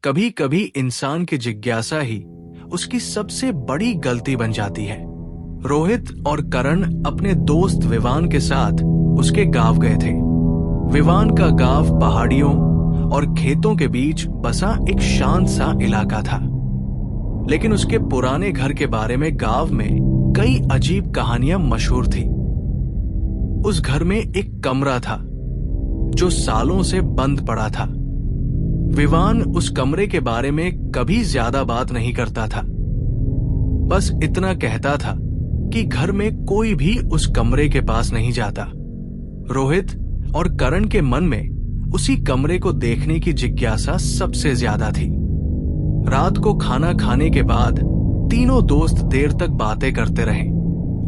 कभी कभी इंसान की जिज्ञासा ही उसकी सबसे बड़ी गलती बन जाती है। रोहित और करण अपने दोस्त विवान के साथ उसके गांव गए थे। विवान का गांव पहाड़ियों और खेतों के बीच बसा एक शांत सा इलाका था, लेकिन उसके पुराने घर के बारे में गांव में कई अजीब कहानियां मशहूर थी। उस घर में एक कमरा था जो सालों से बंद पड़ा था। विवान उस कमरे के बारे में कभी ज्यादा बात नहीं करता था, बस इतना कहता था कि घर में कोई भी उस कमरे के पास नहीं जाता। रोहित और करण के मन में उसी कमरे को देखने की जिज्ञासा सबसे ज्यादा थी। रात को खाना खाने के बाद तीनों दोस्त देर तक बातें करते रहे।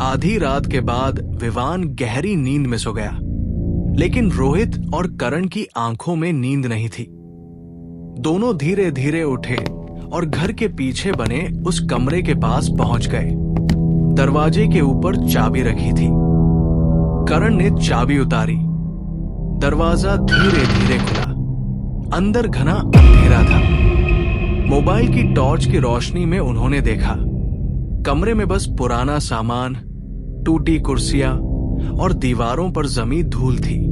आधी रात के बाद विवान गहरी नींद में सो गया, लेकिन रोहित और करण की आंखों में नींद नहीं थी। दोनों धीरे धीरे उठे और घर के पीछे बने उस कमरे के पास पहुंच गए। दरवाजे के ऊपर चाबी रखी थी। करण ने चाबी उतारी। दरवाजा धीरे धीरे खुला। अंदर घना अंधेरा था। मोबाइल की टॉर्च की रोशनी में उन्होंने देखा कमरे में बस पुराना सामान, टूटी कुर्सियां और दीवारों पर जमी धूल थी।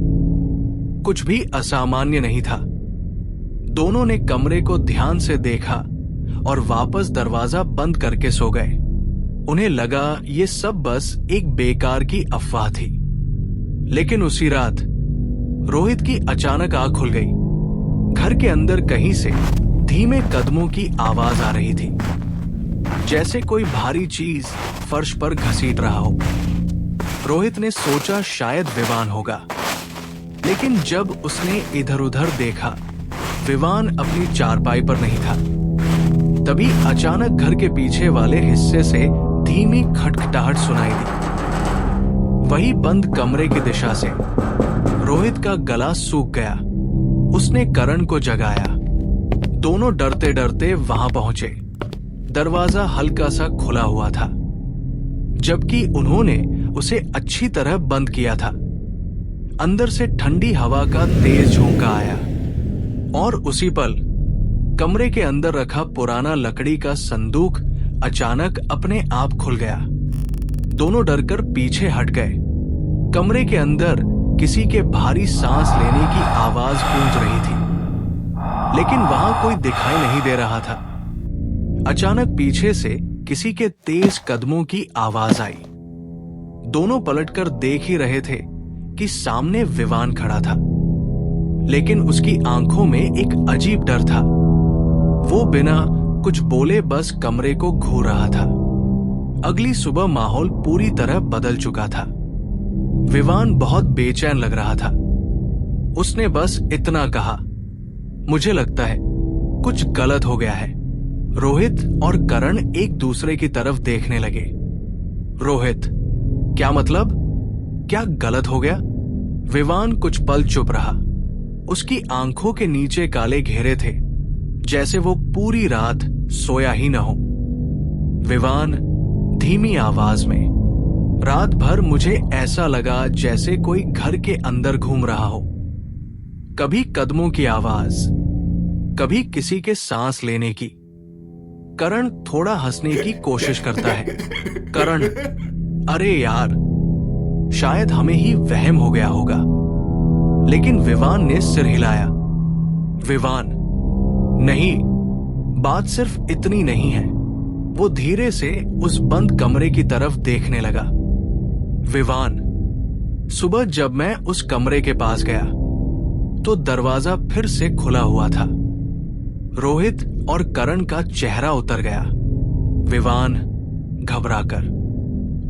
कुछ भी असामान्य नहीं था। दोनों ने कमरे को ध्यान से देखा और वापस दरवाजा बंद करके सो गए। उन्हें लगा ये सब बस एक बेकार की अफवाह थी। लेकिन उसी रात रोहित की अचानक आंख खुल गई। घर के अंदर कहीं से धीमे कदमों की आवाज आ रही थी, जैसे कोई भारी चीज फर्श पर घसीट रहा हो। रोहित ने सोचा शायद विवान होगा, लेकिन जब उसने इधर उधर देखा, विवान अपनी चारपाई पर नहीं था। तभी अचानक घर के पीछे वाले हिस्से से धीमी खटखटाहट सुनाई दी। वही बंद कमरे की दिशा से। रोहित का गला सूख गया। उसने करण को जगाया। दोनों डरते डरते वहां पहुंचे। दरवाजा हल्का सा खुला हुआ था, जबकि उन्होंने उसे अच्छी तरह बंद किया था। अंदर से ठंडी हवा का तेज झोंका आया और उसी पल कमरे के अंदर रखा पुराना लकड़ी का संदूक अचानक अपने आप खुल गया। दोनों डरकर पीछे हट गए। कमरे के अंदर किसी के भारी सांस लेने की आवाज गूंज रही थी, लेकिन वहां कोई दिखाई नहीं दे रहा था। अचानक पीछे से किसी के तेज कदमों की आवाज आई। दोनों पलटकर देख ही रहे थे कि सामने विवान खड़ा था, लेकिन उसकी आंखों में एक अजीब डर था। वो बिना कुछ बोले बस कमरे को घूर रहा था। अगली सुबह माहौल पूरी तरह बदल चुका था। विवान बहुत बेचैन लग रहा था। उसने बस इतना कहा, मुझे लगता है कुछ गलत हो गया है। रोहित और करण एक दूसरे की तरफ देखने लगे। रोहित, क्या मतलब? क्या गलत हो गया? विवान कुछ पल चुप रहा। उसकी आंखों के नीचे काले घेरे थे, जैसे वो पूरी रात सोया ही न हो। विवान धीमी आवाज में, रात भर मुझे ऐसा लगा जैसे कोई घर के अंदर घूम रहा हो। कभी कदमों की आवाज, कभी किसी के सांस लेने की। करण थोड़ा हंसने की कोशिश करता है। करण, अरे यार, शायद हमें ही वहम हो गया होगा। लेकिन विवान ने सिर हिलाया। विवान, नहीं, बात सिर्फ इतनी नहीं है। वो धीरे से उस बंद कमरे की तरफ देखने लगा। विवान, सुबह जब मैं उस कमरे के पास गया तो दरवाजा फिर से खुला हुआ था। रोहित और करण का चेहरा उतर गया। विवान घबराकर,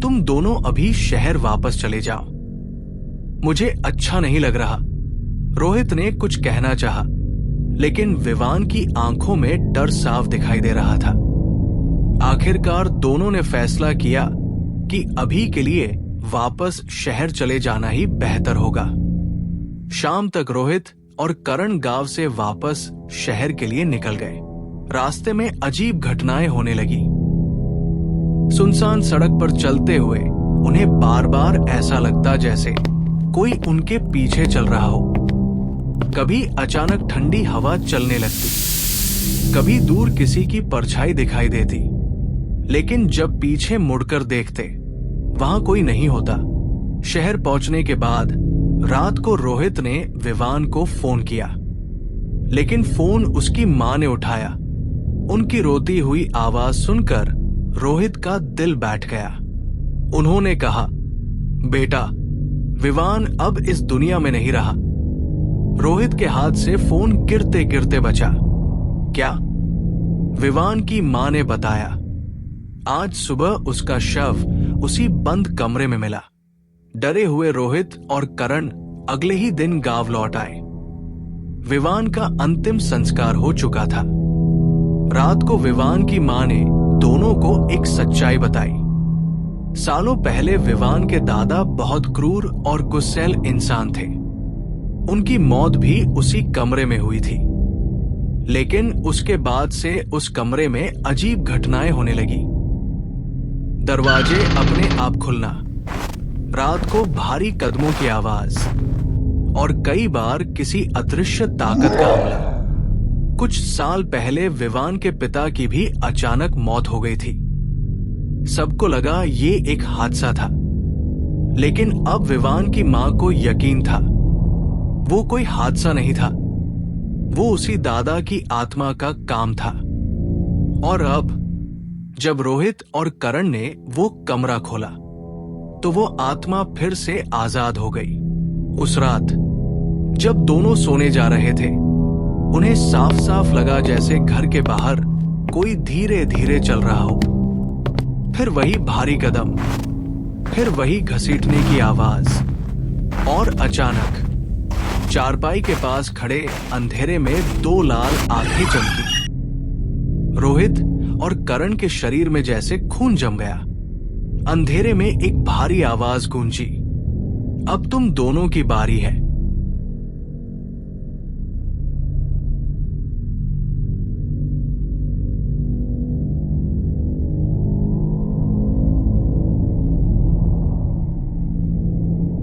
तुम दोनों अभी शहर वापस चले जाओ, मुझे अच्छा नहीं लग रहा। रोहित ने कुछ कहना चाहा, लेकिन विवान की आंखों में डर साफ दिखाई दे रहा था। आखिरकार दोनों ने फैसला किया कि अभी के लिए वापस शहर चले जाना ही बेहतर होगा। शाम तक रोहित और करण गांव से वापस शहर के लिए निकल गए। रास्ते में अजीब घटनाएं होने लगी। सुनसान सड़क पर चलते हुए उन्हें बार बार ऐसा लगता जैसे कोई उनके पीछे चल रहा हो। कभी अचानक ठंडी हवा चलने लगती, कभी दूर किसी की परछाई दिखाई देती, लेकिन जब पीछे मुड़कर देखते वहां कोई नहीं होता। शहर पहुंचने के बाद रात को रोहित ने विवान को फोन किया, लेकिन फोन उसकी मां ने उठाया। उनकी रोती हुई आवाज सुनकर रोहित का दिल बैठ गया। उन्होंने कहा, बेटा, विवान अब इस दुनिया में नहीं रहा। रोहित के हाथ से फोन गिरते गिरते बचा। क्या? विवान की मां ने बताया, आज सुबह उसका शव उसी बंद कमरे में मिला। डरे हुए रोहित और करण अगले ही दिन गांव लौट आए। विवान का अंतिम संस्कार हो चुका था। रात को विवान की मां ने दोनों को एक सच्चाई बताई। सालों पहले विवान के दादा बहुत क्रूर और गुस्सैल इंसान थे। उनकी मौत भी उसी कमरे में हुई थी, लेकिन उसके बाद से उस कमरे में अजीब घटनाएं होने लगी। दरवाजे अपने आप खुलना, रात को भारी कदमों की आवाज और कई बार किसी अदृश्य ताकत का हमला। कुछ साल पहले विवान के पिता की भी अचानक मौत हो गई थी। सबको लगा ये एक हादसा था, लेकिन अब विवान की मां को यकीन था वो कोई हादसा नहीं था, वो उसी दादा की आत्मा का काम था। और अब जब रोहित और करण ने वो कमरा खोला तो वो आत्मा फिर से आजाद हो गई। उस रात जब दोनों सोने जा रहे थे, उन्हें साफ साफ लगा जैसे घर के बाहर कोई धीरे धीरे चल रहा हो। फिर वही भारी कदम, फिर वही घसीटने की आवाज, और अचानक चारपाई के पास खड़े अंधेरे में दो लाल आंखें चमकी। रोहित और करण के शरीर में जैसे खून जम गया। अंधेरे में एक भारी आवाज गूंजी, अब तुम दोनों की बारी है।